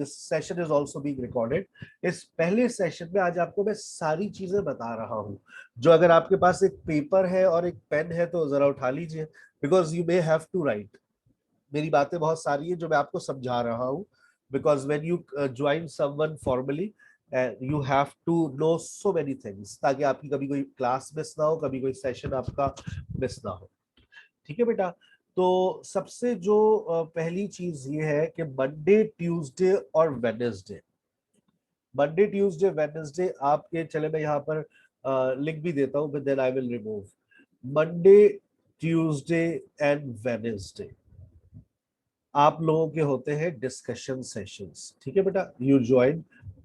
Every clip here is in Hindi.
This session is also being recorded. इस पहले सेशन में आज आपको मैं सारी चीजें बता रहा हूँ, जो अगर आपके पास एक पेपर है और एक पेन है तो जरा उठा लीजिए, because you may have to write. मेरी बातें बहुत सारी है जो मैं आपको समझा रहा हूँ, because when you join someone formally you have to know so many things, ताकि आपकी कभी कोई क्लास मिस ना हो, कभी कोई सेशन आपका मिस ना हो। ठीक है बेटा। तो सबसे जो पहली चीज ये है कि मंडे, ट्यूसडे और वेडनेसडे, मंडे, ट्यूसडे, वेडनेसडे आपके, चले मैं यहाँ पर लिख भी देता हूँ, then I will remove. Monday, Tuesday and Wednesday आप लोगों के होते हैं डिस्कशन सेशंस। ठीक है बेटा, you join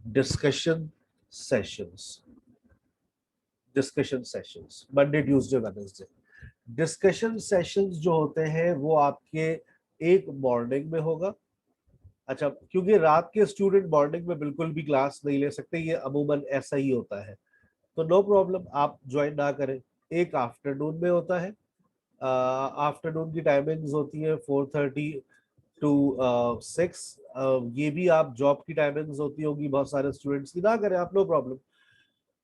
discussion sessions, discussion sessions Monday, Tuesday, Wednesday. Discussion sessions जो होते हैं वो आपके एक मॉर्निंग में होगा। अच्छा, क्योंकि रात के स्टूडेंट मॉर्निंग में बिल्कुल भी क्लास नहीं ले सकते, ये अमूमन ऐसा ही होता है, तो नो प्रॉब्लम, आप ज्वाइन ना करें। एक आफ्टरनून में होता है, आफ्टरनून की टाइमिंग्स होती है 4:30 टू 6। ये भी आप जॉब की टाइमिंग्स होती होगी बहुत सारे स्टूडेंट्स की, ना करें आप, नो प्रॉब्लम।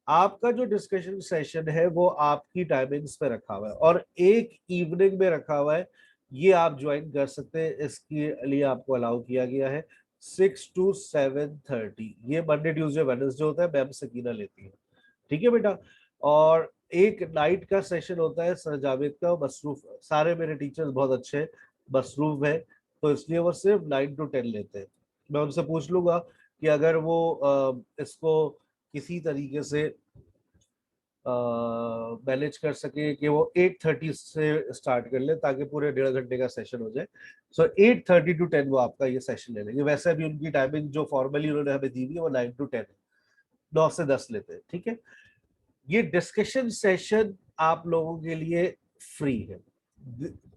आपका जो डिस्कशन सेशन है वो आपकी टाइमिंग्स पे रखा हुआ है और एक इवनिंग में रखा हुआ है, ये आप ज्वाइन कर सकते हैं, इसके लिए आपको अलाउ किया गया है 6 to 7:30। ये मंडे, ट्यूसडे, वेडनेसडे होता है, मैम सकीना लेती है। ठीक है बेटा। और एक नाइट का सेशन होता है सर जावेद का, मसरूफ, सारे मेरे टीचर्स बहुत अच्छे हैं, मसरूफ है, तो इसलिए वो सिर्फ 9 to 10 लेते हैं। मैं उनसे पूछ लूंगा कि अगर वो इसको किसी तरीके से मैनेज कर सके कि वो 8:30 से स्टार्ट कर ले, ताकि पूरे 1.5 घंटे का सेशन हो जाए। सो 8:30 to 10 वो आपका ये सेशन ले लेंगे। वैसे भी उनकी टाइमिंग जो फॉर्मली उन्होंने हमें दी हुई है वो 9 to 10 है, 9 से 10 लेते हैं। ठीक है। ये डिस्कशन सेशन आप लोगों के लिए फ्री है,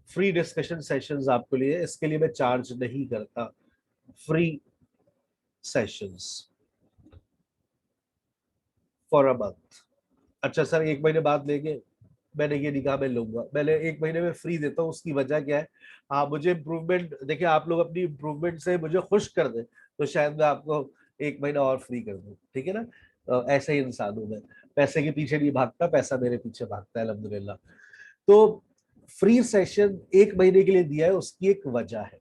फ्री डिस्कशन सेशंस आपके लिए, इसके लिए मैं चार्ज नहीं करता। Free sessions for a month. अच्छा सर, 1 महीने बाद लेंगे, मैंने ये नहीं कहा मैं लूंगा, मैंने 1 महीने में फ्री देता हूँ। उसकी वजह क्या है? हाँ, मुझे इम्प्रूवमेंट, देखिए आप लोग अपनी इम्प्रूवमेंट से मुझे खुश कर दें तो शायद मैं आपको 1 महीना और फ्री कर दूं। ठीक है ना। ऐसा ही इंसान हूं मैं, पैसे के पीछे नहीं भागता, पैसा मेरे पीछे भागता है, अल्हम्दुलिल्लाह। तो फ्री सेशन 1 महीने के लिए दिया है, उसकी एक वजह है।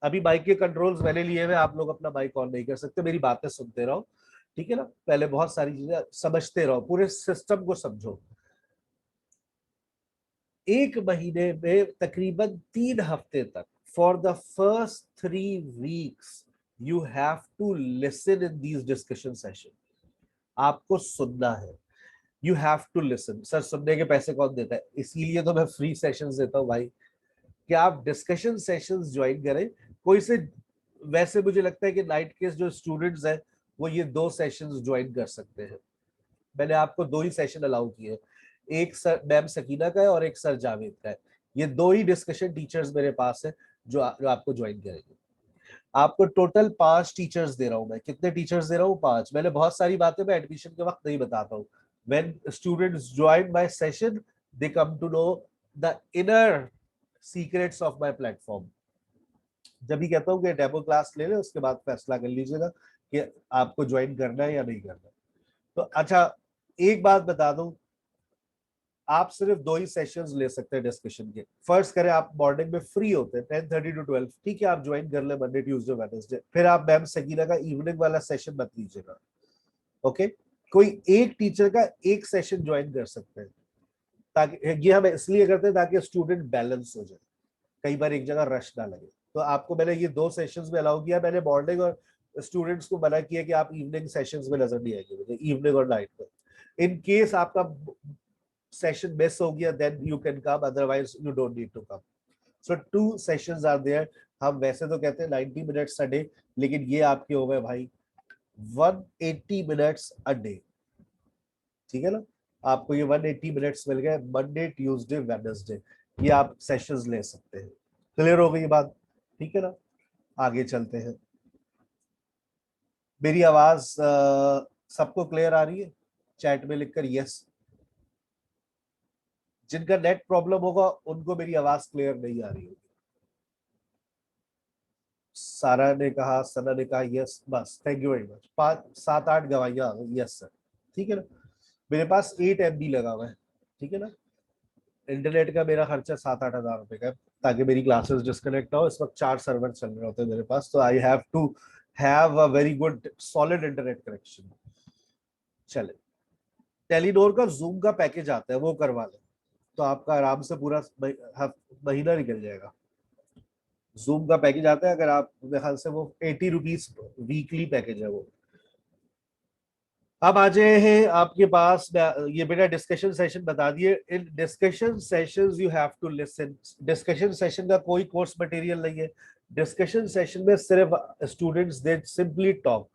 अभी माइक के कंट्रोल्स मैंने लिए हुए, आप लोग अपना माइक ऑन नहीं कर सकते, मेरी बातें सुनते रहो। ठीक है ना, पहले बहुत सारी चीजें समझते रहो, पूरे सिस्टम को समझो। 1 महीने में तकरीबन 3 हफ्ते तक, for the first 3 weeks you have to listen in these discussion session. आपको सुनना है, you have to listen. Sir सुनने के पैसे कौन देता है? इसीलिए तो मैं फ्री सेशंस देता हूँ भाई, कि आप डिस्कशन सेशंस ज्वाइन करें। कोई से, वैसे मुझे लगता है कि नाइट के जो स्टूडेंट्स हैं वो ये 2 सेशंस ज्वाइन कर सकते हैं। मैंने आपको 2 ही सेशन अलाउ किए, एक सर मैम सकीना का है और एक सर जावेद का है। ये 2 ही डिस्कशन टीचर्स मेरे पास है जो आपको ज्वाइन करेंगे। आपको टोटल 5 टीचर्स दे रहा हूं मैं। कितने टीचर्स दे रहा हूँ? 5। मैंने बहुत सारी बातें मैं एडमिशन के वक्त नहीं बताता हूँ। When students join my session they come to know the inner secrets of my platform. जब भी कहता हूँ कि डेमो क्लास ले ले, उसके बाद फैसला कर लीजिएगा कि आपको ज्वाइन करना है या नहीं करना। तो अच्छा, एक बात बता दूं, आप सिर्फ 2 ही सेशंस ले सकते हैं डिस्कशन के। फर्स्ट करें, आप मॉर्निंग में फ्री होते हैं 10:30 to 12, ठीक है, आप ज्वाइन कर ले मंडे, ट्यूसडे, वेडनेसडे। फिर आप मैम सकीना का इवनिंग वाला सेशन मत लीजिएगा। ओके, कोई एक टीचर का एक सेशन ज्वाइन कर सकते हैं, ताकि ये हम इसलिए करते हैं ताकि स्टूडेंट बैलेंस हो जाए, कई बार एक जगह रश ना लगे। तो आपको मैंने ये 2 सेशंस में अलाउ किया। मैंने मॉर्निंग और स्टूडेंट्स को मना किया कि आप इवनिंग सेशंस में नजर नहीं आएंगे मुझे, इवनिंग और नाइट में। इन केस आपका सेशन मिस हो गया, then you can come, otherwise you don't need to come. So 2 sessions are there. हम वैसे तो कहते हैं 90 मिनट्स अ डे, लेकिन ये आपके हो गए भाई 180 मिनट्स अ डे। ठीक है ना, आपको ये 180 मिनट्स मिल गए मंडे, ट्यूसडे, वेडनेसडे, ये आप सेशंस ले सकते हैं। क्लियर हो गई बात? ठीक है ना, आगे चलते हैं। मेरी आवाज सबको क्लियर आ रही है? चैट में लिखकर यस। जिनका नेट प्रॉब्लम होगा उनको मेरी आवाज क्लियर नहीं आ रही होगी। सारा ने कहा, सना ने कहा यस, बस थैंक यू वेरी मच। 5 7 8 गवाहियां आ गई, यस सर, ठीक है ना। मेरे पास 8 MB लगा हुआ है, ठीक है ना। इंटरनेट का मेरा खर्चा 7 8 हज़ार रुपए का है, ताकि मेरी क्लासेस डिस्कनेक्ट ना हो। इस वक्त 4 सर्वर चल रहे होते हैं मेरे पास, तो I have to have a very good solid internet connection. चले, टेलीनोर का जूम का पैकेज आता है, वो करवा लें तो आपका आराम से पूरा महीना निकल जाएगा। जूम का पैकेज आता है, अगर आप, मेरे ख्याल से वो 80 रुपीज वीकली पैकेज है वो। अब आ जाए हैं आपके पास, ये बेटा डिस्कशन सेशन बता दिए। In discussion sessions you have to listen. Discussion session का कोई कोर्स मटेरियल नहीं है। डिस्कशन सेशन में सिर्फ students they simply talk,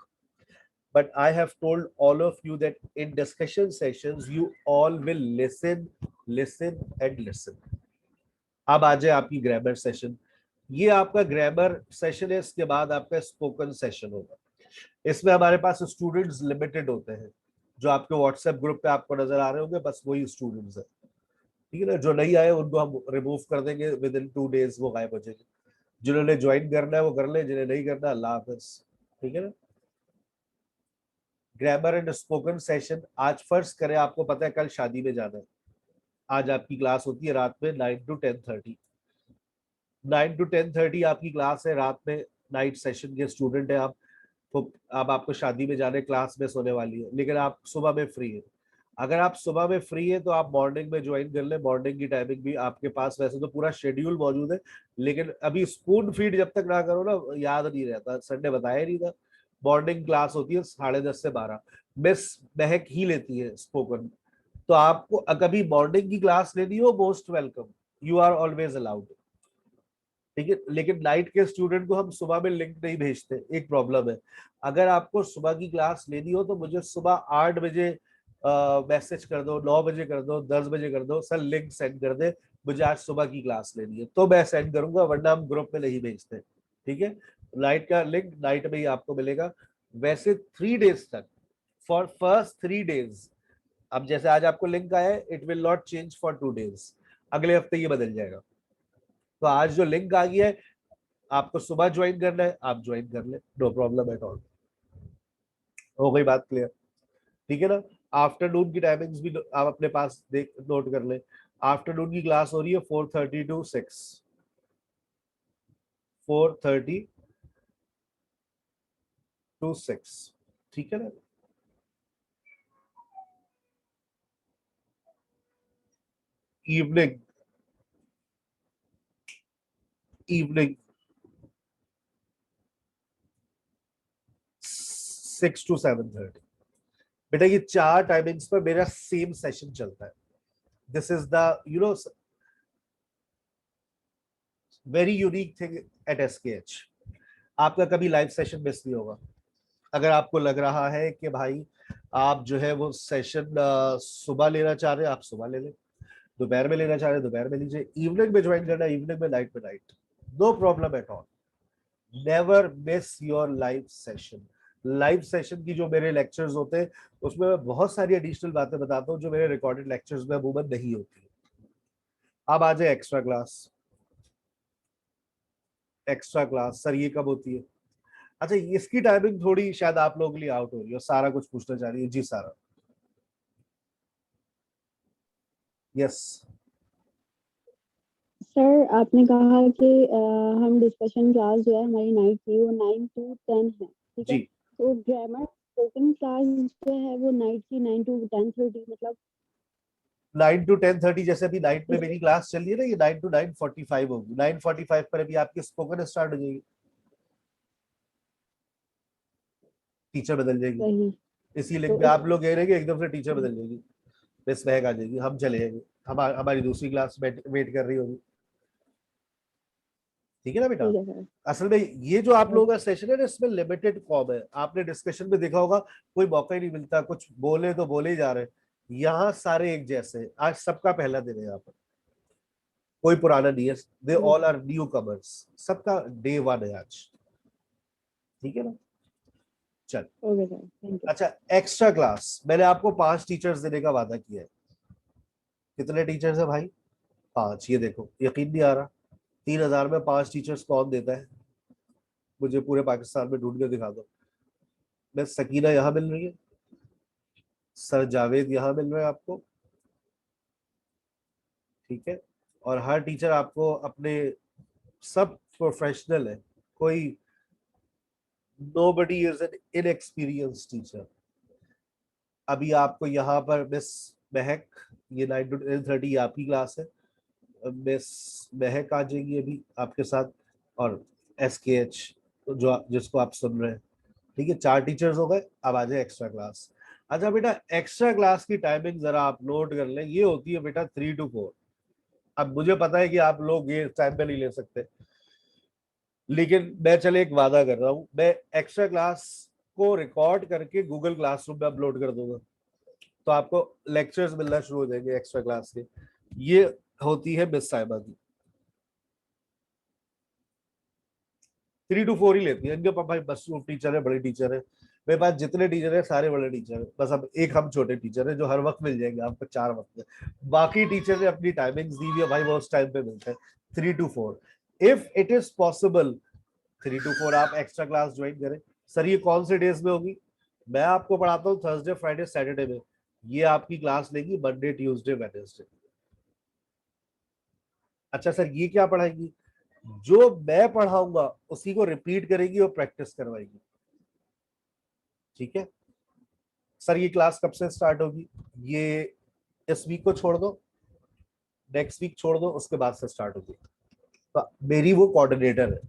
but I have told all of you that in discussion sessions you all will listen, listen and listen. अब आ जाए आपकी ग्रामर सेशन। ये आपका ग्रामर सेशन है, इसके बाद आपका स्पोकन सेशन होगा। इसमें हमारे पास स्टूडेंट्स लिमिटेड होते हैं, जो आपके व्हाट्सएप ग्रुप पे आपको नजर आ रहे होंगे, बस वही स्टूडेंट्स है, ठीक है ना। जो नहीं आए उनको हम रिमूव कर देंगे, विद इन 2 days वो गायब हो जाएंगे। जिन्होंने ज्वाइन करना है वो कर ले, जिन्हें नहीं करना अल्लाह हाफिज, ठीक है ना। ग्रामर एंड स्पोकन सेशन, आज फर्ज करें आपको पता है कल शादी में जाना है, आज आपकी क्लास होती है रात में 9 to 10:30। 9 to 10:30 आपकी क्लास है रात में, नाइट सेशन के स्टूडेंट है आप, तो अब आपको शादी में जाने, क्लास में सोने वाली है, लेकिन आप सुबह में फ्री है। अगर आप सुबह में फ्री है तो आप मॉर्निंग में ज्वाइन कर ले। मॉर्निंग की टाइमिंग भी आपके पास वैसे तो पूरा शेड्यूल मौजूद है, लेकिन अभी स्पून फीड जब तक ना करो ना याद नहीं रहता। संडे बताया नहीं था। मॉर्निंग क्लास होती है 10:30 से 12। मिस महक ही लेती है स्पोकन। तो आपको कभी मॉर्निंग की क्लास लेनी हो, most welcome, you are always allowed, ठीक है। लेकिन नाइट के स्टूडेंट को हम सुबह में लिंक नहीं भेजते, एक प्रॉब्लम है। अगर आपको सुबह की क्लास लेनी हो तो मुझे सुबह 8 बजे मैसेज कर दो, 9 बजे कर दो, 10 बजे कर दो, सर लिंक सेंड कर दे, मुझे आज सुबह की क्लास लेनी है, तो मैं सेंड करूंगा, वरना हम ग्रुप में नहीं भेजते, ठीक है। नाइट का लिंक नाइट में ही आपको मिलेगा। वैसे 3 days तक, फॉर फर्स्ट 3 days, अब जैसे आज आपको लिंक आया है, it will not change for 2 days, अगले हफ्ते ये बदल जाएगा। तो आज जो लिंक आ गया है, आपको सुबह ज्वाइन करना है, आप ज्वाइन कर ले, नो प्रॉब्लम एट ऑल। हो गई बात क्लियर, ठीक है ना। आफ्टरनून की टाइमिंग्स भी आप अपने पास देख नोट कर ले। आफ्टरनून की क्लास हो रही है 4:30 to 6, 4:30 to 6, ठीक है ना। Evening, evening 6 to 7:30। बेटा ये 4 टाइमिंग्स पर मेरा सेम सेशन चलता है। This is the very unique thing at SKH। आपका कभी लाइव सेशन मिस नहीं होगा। अगर आपको लग रहा है कि भाई आप जो है वो सेशन सुबह लेना चाह रहे हैं, आप सुबह ले लें। दोपहर में लेना चाह रहे हैं, दोपहर में लीजिए। इवनिंग में ज्वाइन करना, इवनिंग में, नाइट में night, no problem at all. Never miss your live session. Live session की जो मेरे लेक्चर्स होते हैं, उसमें मैं बहुत सारी एडिशनल बातें बताता हूँ जो मेरे रिकॉर्डेड लेक्चर्स में अमूमन नहीं होती। अब आ जाए extra class. Extra class sir ये कब होती है? अच्छा, इसकी टाइमिंग थोड़ी शायद आप लोगों के लिए आउट हो रही है। सारा कुछ पूछना चाह रही है जी, सारा। यस। सर आपने कहा कि हम डिस्कशन क्लास जो है हमारी नाइट की वो 9 to 10 है, ठीक है। जी, तो ग्रामर स्पोकन क्लास जो है वो नाइट की 9 to 10:30, मतलब 9 to 10:30, जैसे अभी नाइट में इस मेरी क्लास चल रही है ना, ये 9 to 9:45 होगी। 9:45 पर अभी आपकी स्पोकन स्टार्ट हो जाएगी, टीचर बदल जाएगी। सही। इसी लिंक तो में इस आप लोग कह रहे हैं कि एकदम से टीचर बदल जाएगी, मिस महक आ जाएगी, हम चले जाएंगे, हमारी दूसरी क्लास वेट कर रही होगी, ठीक है ना बेटा। ठीक है सर। असल में ये जो आप लोगों का सेशन है ना, इसमें लिमिटेड कॉम है। आपने डिस्कशन में देखा होगा, कोई मौका ही नहीं मिलता, कुछ बोले तो बोले ही जा रहे हैं। यहाँ सारे एक जैसे हैं। आज सबका पहला दिन है यहाँ पर, कोई पुराना नहीं है। They all are newcomers, सबका डे 1 है आज, ठीक है ना। चल, ओके सर, थैंक यू। अच्छा, एक्स्ट्रा क्लास मैंने आपको 5 टीचर्स देने का वादा किया है। कितने टीचर्स है भाई? 5। ये देखो, यकीन नहीं आ रहा, 3,000 में 5 टीचर्स कौन देता है? मुझे पूरे पाकिस्तान में ढूंढ के दिखा दो। मैं सकीना यहाँ मिल रही है, सर जावेद यहाँ मिल रहे हैं आपको, ठीक है। और हर टीचर आपको अपने, सब प्रोफेशनल है, कोई nobody is an inexperienced teacher. अभी आपको यहाँ पर मिस महक, ये 9 to 10:30 आपकी क्लास है, मिस महक आ जाएगी अभी आपके साथ, और SKH जो जिसको आप सुन रहे हैं, ठीक है। 4 टीचर्स हो गए, अब आ जाए एक्स्ट्रा क्लास। अच्छा बेटा, एक्स्ट्रा क्लास की टाइमिंग जरा आप नोट कर लें, ये होती है बेटा 3 to 4। अब मुझे पता है कि आप लोग ये टाइम पे नहीं ले सकते, लेकिन मैं चले एक वादा कर रहा हूँ, मैं एक्स्ट्रा क्लास को रिकॉर्ड करके गूगल क्लासरूम में अपलोड कर दूंगा, तो आपको लेक्चर्स मिलना शुरू हो जाएंगे एक्स्ट्रा क्लास के। ये होती है मिस साहिबा की, 3 to 4 ही लेती है। इनके पापा बस टीचर है, बड़े टीचर है, मेरे पास जितने टीचर है सारे बड़े टीचर है, बस अब एक हम छोटे टीचर है जो हर वक्त मिल जाएंगे आपको 4 वक्त में। बाकी टीचर ने अपनी टाइमिंग्स दी हुई है भाई, वो उस टाइम पे मिलते हैं 3 to 4। If it is possible 3 to 4 आप एक्स्ट्रा क्लास ज्वाइन करें। सर ये कौन से डेज में होगी? मैं आपको पढ़ाता हूँ थर्सडे फ्राइडे सैटरडे में, ये आपकी क्लास लेगी मंडे ट्यूसडे वेडनेसडे। अच्छा सर ये क्या पढ़ाएंगी? जो मैं पढ़ाऊंगा उसी को रिपीट करेगी और प्रैक्टिस करवाएगी, ठीक है। सर ये क्लास कब से स्टार्ट होगी? ये इस वीक को छोड़ दो, नेक्स्ट वीक छोड़ दो, उसके बाद से स्टार्ट होगी। तो मेरी वो कोऑर्डिनेटर है,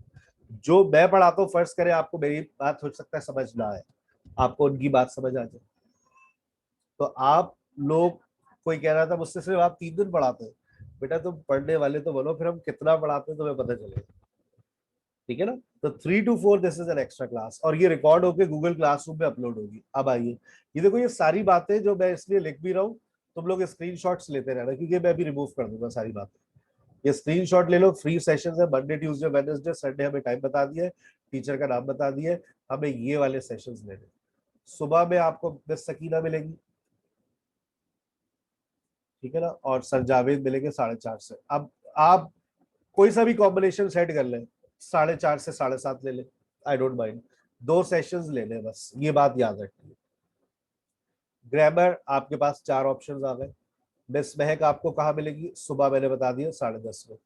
जो मैं पढ़ाता हूँ, फर्ज करें आपको मेरी बात हो सकता है समझ ना आए, आपको उनकी बात समझ आ जाए, तो आप लोग, कोई कह रहा था मुझसे सिर्फ आप 3 दिन पढ़ाते हैं, बेटा तुम पढ़ने वाले तो बोलो, फिर हम कितना पढ़ाते हैं तुम्हें पता चलेगा, ठीक है ना। तो 3 to 4 this is an extra class, और ये रिकॉर्ड होकर गूगल क्लासरूम में अपलोड होगी। अब आइए, ये देखो ये सारी बातें जो मैं इसलिए लिख भी रहा हूँ, तुम लोग स्क्रीनशॉट्स लेते रहना, क्योंकि मैं अभी रिमूव कर दूंगा सारी बातें। ये स्क्रीनशॉट ले लो, फ्री सेशंस है मंडे ट्यूसडे वेडनेसडे संडे, हमें टाइम बता दिया है, टीचर का नाम बता दिया है, हमें ये वाले सेशंस लेने। सुबह में आपको मिस सकीना मिलेगी, ठीक है ना, और सर जावेद मिलेंगे 4:30 से। अब आप कोई सा भी कॉम्बिनेशन सेट कर लें, 4:30 से 7:30 ले लें, आई डोंट माइंड, 2 सेशंस ले लें, बस ये बात याद रखिए। ग्रामर आपके पास 4 ऑप्शंस आ गए। मिस महक आपको कहाँ मिलेगी? सुबह मैंने बता दिया 10:30 में,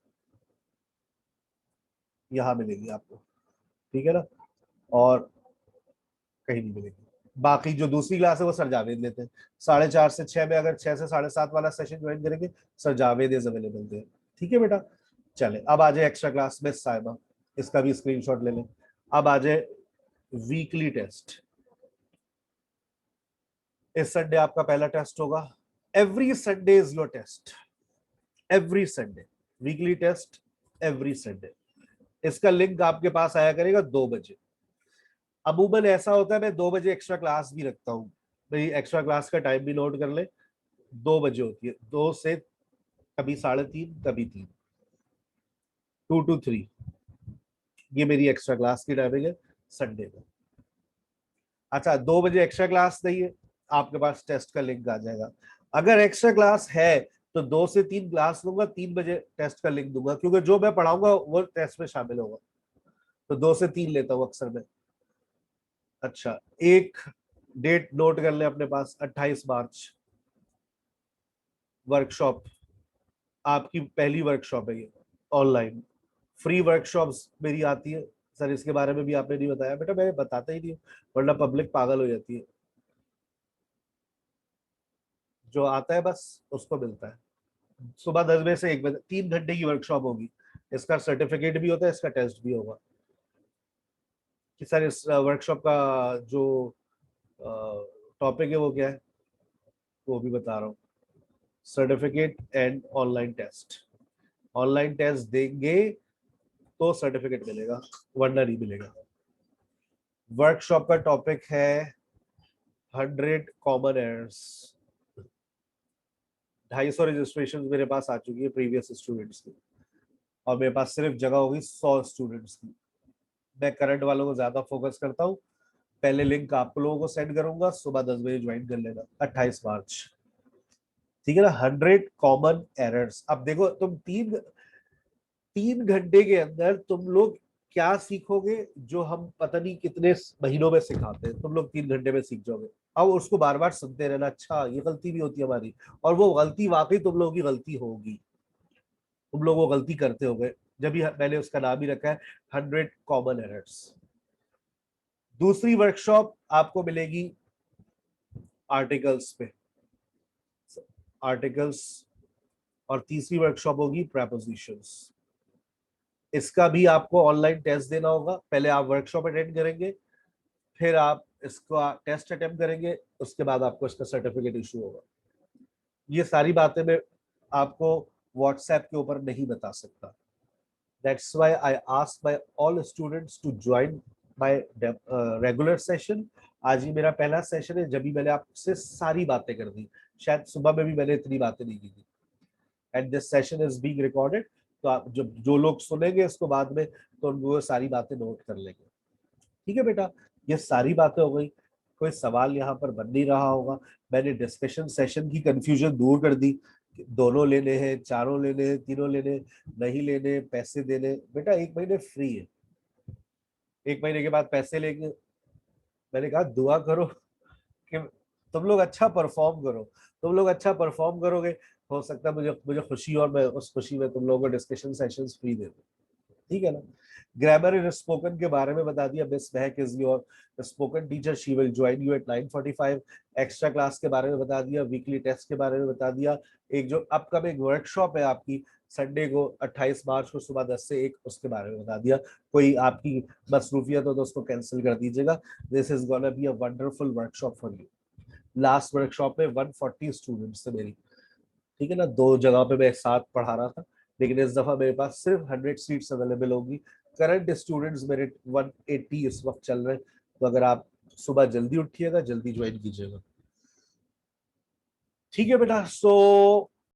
यहाँ मिलेगी आपको, ठीक है ना, और कहीं नहीं मिलेगी। बाकी जो दूसरी क्लास है वो सर जावेद लेते हैं, 4:30 से 6 में, अगर 6 से 7:30 वाला सेशन ज्वाइन करेंगे, सर जावेद इज अवेलेबल थे, ठीक है बेटा। चले अब आ जाए एक्स्ट्रा क्लास में साइबा, इसका भी स्क्रीनशॉट ले लें। अब आ जाए वीकली टेस्ट, इस संडे आपका पहला टेस्ट होगा। Every Sunday is your test, every Sunday weekly test, every Sunday. इसका लिंक आपके पास आया करेगा 2 बजे। अमूमन ऐसा होता है मैं 2 बजे एक्स्ट्रा क्लास भी रखता हूँ, मेरी एक्स्ट्रा क्लास का टाइम भी नोट कर ले, 2 बजे होती है, 2 से कभी 3:30 कभी 3, 2 to 3, ये मेरी एक्स्ट्रा क्लास की टाइमिंग है संडे में। अच्छा 2 बजे एक्स्ट्रा क्लास नहीं है, आपके पास टेस्ट का लिंक आ जाएगा। अगर एक्स्ट्रा क्लास है तो 2 से 3 क्लास लूंगा, 3 बजे टेस्ट का लिंक दूंगा, क्योंकि जो मैं पढ़ाऊंगा वो टेस्ट में शामिल होगा, तो 2 से 3 लेता हूँ अक्सर मैं। अच्छा एक डेट नोट कर ले अपने पास, 28 मार्च वर्कशॉप, आपकी पहली वर्कशॉप है ये, ऑनलाइन फ्री वर्कशॉप्स मेरी आती है। सर इसके बारे में भी आपने नहीं बताया, बेटा मैं बताता ही नहीं हूँ, वरना पब्लिक पागल हो जाती है, जो आता है बस उसको मिलता है। सुबह 10 बजे से 1 बजे 3 घंटे की वर्कशॉप होगी, इसका सर्टिफिकेट भी होता है, इसका टेस्ट भी होगा। कि सर इस वर्कशॉप का जो टॉपिक है वो क्या है, वो भी बता रहा हूँ, certificate and online test. Online test देंगे तो सर्टिफिकेट मिलेगा, वरना नहीं मिलेगा। वर्कशॉप का टॉपिक है 100 कॉमन एरर्स। 250 रजिस्ट्रेशन मेरे पास आ चुकी है प्रीवियस स्टूडेंट्स की, और मेरे पास सिर्फ जगह होगी 100 स्टूडेंट्स की। मैं करंट वालों को ज्यादा फोकस करता हूँ, पहले लिंक आप लोगों को सेंड करूंगा, सुबह 10 बजे ज्वाइन कर लेना 28 मार्च, ठीक है ना। 100 कॉमन एरर्स। अब देखो तुम 3 घंटे के अंदर तुम लोग क्या सीखोगे जो हम पता नहीं कितने महीनों में सिखाते हैं, तुम लोग 3 घंटे में सीख जाओगे। अब उसको बार बार सुनते रहना, अच्छा ये गलती भी होती है हमारी, और वो गलती वाकई तुम लोगों की गलती होगी, तुम लोग वो गलती करते होगे, जब भी मैंने उसका नाम ही रखा है 100 कॉमन एरर्स। दूसरी वर्कशॉप आपको मिलेगी आर्टिकल्स पे, आर्टिकल्स, और तीसरी वर्कशॉप होगी प्रेपोजिशंस। इसका भी आपको ऑनलाइन टेस्ट देना होगा, पहले आप वर्कशॉप अटेंड करेंगे, फिर आप इसका टेस्ट अटेम्प्ट करेंगे, उसके बाद आपको इसका सर्टिफिकेट इशू होगा। ये सारी बातें मैं आपको व्हाट्सएप के ऊपर नहीं बता सकता। That's why I ask my all students to join my regular session. आज ही मेरा पहला सेशन है, जब भी मैंने आपसे सारी बातें कर दी, शायद सुबह में भी मैंने इतनी बातें नहीं की थी। And this session is being recorded, तो आप जो लोग सुनेंगे इसको बाद में, तो वो सारी बातें नोट कर लेंगे। ठीक है बेटा, ये सारी बातें हो गई, कोई सवाल यहाँ पर बन नहीं रहा होगा। मैंने डिस्कशन सेशन की कंफ्यूजन दूर कर दी, दोनों लेने हैं, चारों लेने हैं, तीनों लेने, नहीं लेने, पैसे देने। बेटा 1 महीने फ्री है, 1 महीने के बाद पैसे लेंगे। मैंने कहा दुआ करो कि तुम लोग अच्छा परफॉर्म करो, तुम लोग अच्छा परफॉर्म करोगे, हो सकता है मुझे मुझे खुशी, और मैं उस खुशी में तुम लोगों को डिस्कशन सेशंस फ्री दे दूं। ठीक है ना। ग्रामर इन स्पोकन के बारे में बता दिया, miss Mahak is your spoken teacher, she will join you at 9:45। Extra class के बारे में बता दिया, वीकली टेस्ट के बारे में बता दिया, एक जो अपकमिंग वर्कशॉप है आपकी संडे को 28 मार्च को सुबह 10 से 1, उसके बारे में बता दिया। कोई आपकी मसरूफियत हो तो उसको कैंसिल कर दीजिएगा। This is gonna be a wonderful workshop for you. Last workshop में 140 स्टूडेंट्स थे मेरी, ठीक है ना, 2 जगह पे मैं एक साथ पढ़ा रहा था, लेकिन इस दफा मेरे पास सिर्फ 100 सीट्स अवेलेबल होगी। करंट स्टूडेंट्स मेरे 180 इस वक्त चल रहे हैं, तो अगर आप सुबह जल्दी उठिएगा, जल्दी ज्वाइन कीजिएगा। ठीक है बेटा, सो